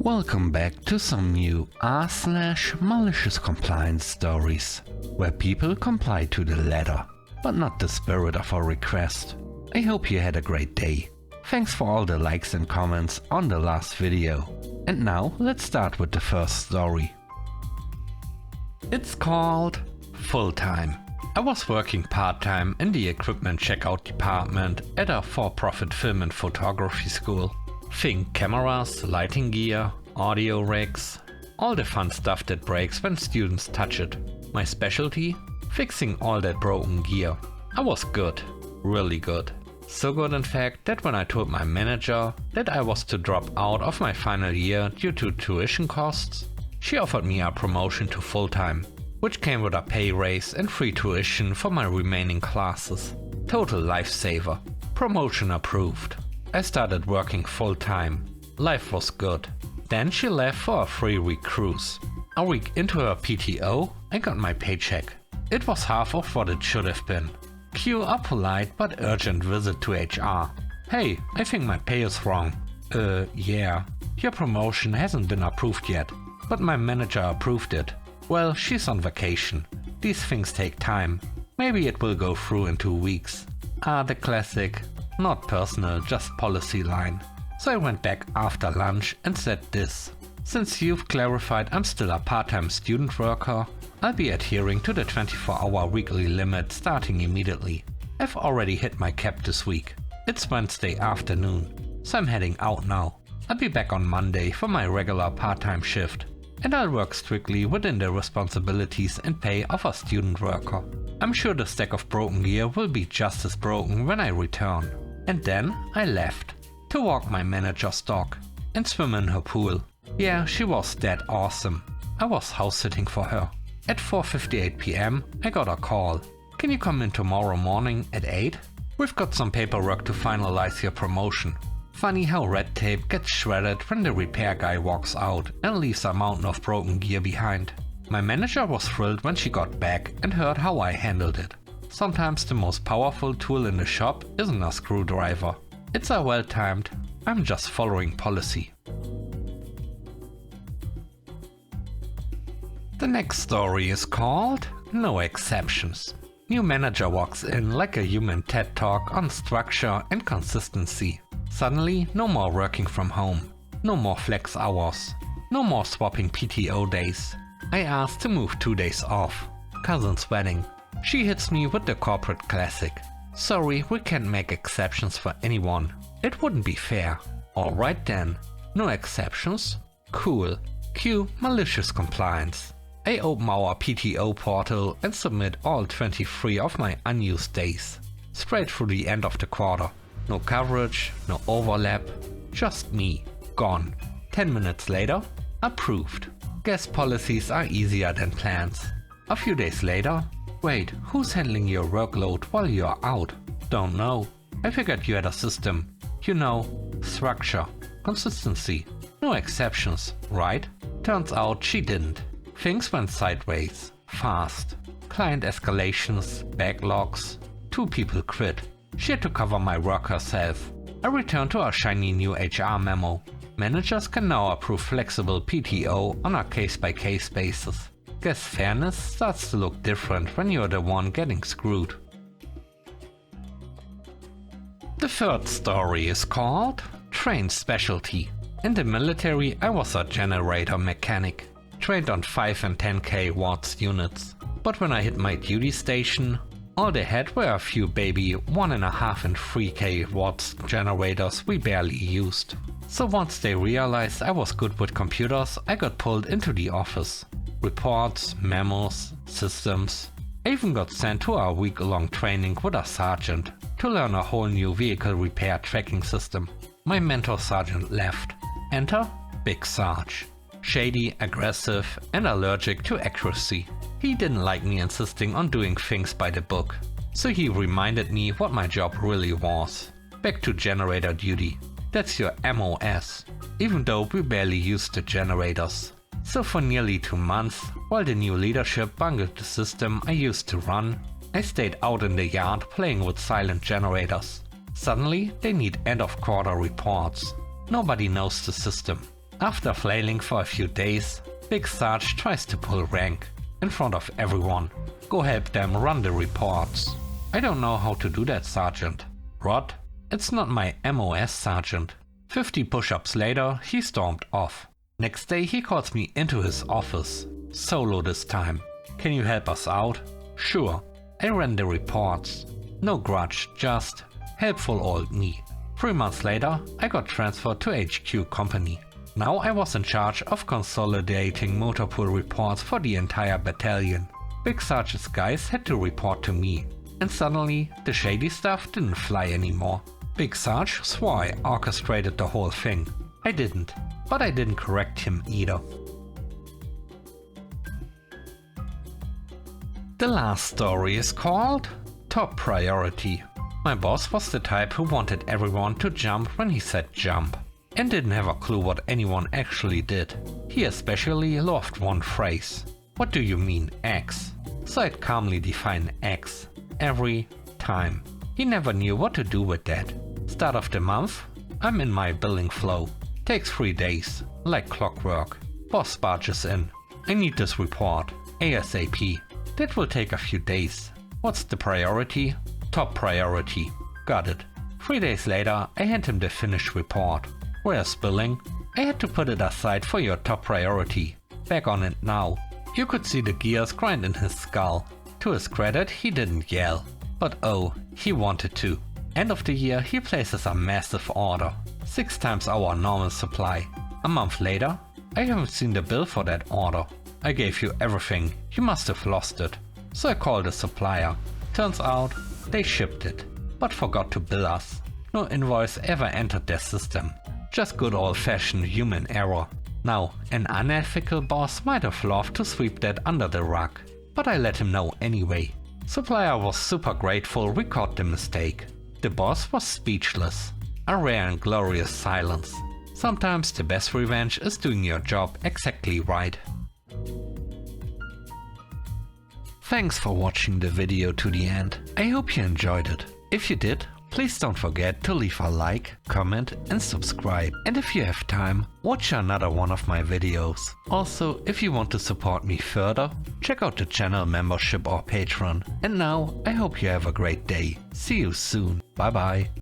Welcome back to some new r/malicious compliance stories, where people comply to the letter, but not the spirit of a request. I hope you had a great day. Thanks for all the likes and comments on the last video. And now let's start with the first story. It's called Full-Time. I was working part-time in the equipment checkout department at a for-profit film and photography school. Think cameras, lighting gear, audio rigs, all the fun stuff that breaks when students touch it. My specialty? Fixing all that broken gear. I was good, really good. So good in fact that when I told my manager that I was to drop out of my final year due to tuition costs, she offered me a promotion to full-time, which came with a pay raise and free tuition for my remaining classes. Total lifesaver. Promotion approved. I started working full-time. Life was good. Then she left for a 3-week cruise. A week into her PTO, I got my paycheck. It was half of what it should have been. Cue a polite but urgent visit to HR. Hey, I think my pay is wrong. Yeah. Your promotion hasn't been approved yet, but my manager approved it. Well, she's on vacation. These things take time. Maybe it will go through in 2 weeks. The classic, not personal, just policy line. So I went back after lunch and said this. Since you've clarified I'm still a part-time student worker, I'll be adhering to the 24-hour weekly limit starting immediately. I've already hit my cap this week. It's Wednesday afternoon, so I'm heading out now. I'll be back on Monday for my regular part-time shift, and I'll work strictly within the responsibilities and pay of a student worker. I'm sure the stack of broken gear will be just as broken when I return. And then I left, to walk my manager's dog, and swim in her pool. Yeah, she was that awesome. I was house-sitting for her. At 4:58 PM, I got a call. Can you come in tomorrow morning at 8? We've got some paperwork to finalize your promotion. Funny how red tape gets shredded when the repair guy walks out and leaves a mountain of broken gear behind. My manager was thrilled when she got back and heard how I handled it. Sometimes the most powerful tool in the shop isn't a screwdriver. It's a well-timed, I'm just following policy. The next story is called No Exceptions. New manager walks in like a human TED talk on structure and consistency. Suddenly, no more working from home. No more flex hours. No more swapping PTO days. I asked to move 2 days off. Cousin's wedding. She hits me with the corporate classic. Sorry, we can't make exceptions for anyone. It wouldn't be fair. Alright then. No exceptions? Cool. Cue Malicious Compliance. I open our PTO portal and submit all 23 of my unused days. Straight through the end of the quarter. No coverage, no overlap. Just me. Gone. 10 minutes later, approved. Guess policies are easier than plans. A few days later, wait, who's handling your workload while you're out? Don't know. I figured you had a system. You know, structure, consistency, no exceptions, right? Turns out she didn't. Things went sideways, fast. Client escalations, backlogs. 2 people quit. She had to cover my work herself. I returned to a shiny new HR memo. Managers can now approve flexible PTO on a case-by-case basis. Guess fairness starts to look different when you're the one getting screwed. The third story is called Trained Specialty. In the military, I was a generator mechanic, trained on 5 and 10k watts units. But when I hit my duty station, all they had were a few baby 1.5 and 3k watts generators we barely used. So once they realized I was good with computers, I got pulled into the office. Reports, memos, systems. I even got sent to a week-long training with a sergeant to learn a whole new vehicle repair tracking system. My mentor sergeant left. Enter Big Sarge. Shady, aggressive, and allergic to accuracy. He didn't like me insisting on doing things by the book. So he reminded me what my job really was. Back to generator duty. That's your MOS. Even though we barely used the generators. So for nearly 2 months, while the new leadership bungled the system I used to run, I stayed out in the yard playing with silent generators. Suddenly, they need end of quarter reports. Nobody knows the system. After flailing for a few days, Big Sarge tries to pull rank in front of everyone. Go help them run the reports. I don't know how to do that, Sergeant. Rod, it's not my MOS, Sergeant. 50 push-ups later, he stormed off. Next day he calls me into his office. Solo this time. Can you help us out? Sure. I ran the reports. No grudge, just helpful old me. 3 months later, I got transferred to HQ company. Now I was in charge of consolidating motor pool reports for the entire battalion. Big Sarge's guys had to report to me. And suddenly, the shady stuff didn't fly anymore. Big Sarge swore I orchestrated the whole thing. I didn't, but I didn't correct him either. The last story is called Top Priority. My boss was the type who wanted everyone to jump when he said jump, and didn't have a clue what anyone actually did. He especially loved one phrase. What do you mean X? So I'd calmly define X. Every time. He never knew what to do with that. Start of the month, I'm in my billing flow. Takes 3 days, like clockwork. Boss barges in. I need this report, ASAP. That will take a few days. What's the priority? Top priority. Got it. 3 days later, I hand him the finished report. Where's billing? I had to put it aside for your top priority. Back on it now. You could see the gears grind in his skull. To his credit, he didn't yell. But oh, he wanted to. End of the year, he places a massive order. 6 times our normal supply. A month later, I haven't seen the bill for that order. I gave you everything, you must have lost it. So I called the supplier. Turns out, they shipped it, but forgot to bill us. No invoice ever entered their system. Just good old-fashioned human error. Now, an unethical boss might have loved to sweep that under the rug, but I let him know anyway. Supplier was super grateful we caught the mistake. The boss was speechless. A rare and glorious silence. Sometimes the best revenge is doing your job exactly right. Thanks for watching the video to the end. I hope you enjoyed it. If you did, please don't forget to leave a like, comment and subscribe. And if you have time, watch another one of my videos. Also, if you want to support me further, check out the channel membership or Patreon. And now, I hope you have a great day. See you soon. Bye bye.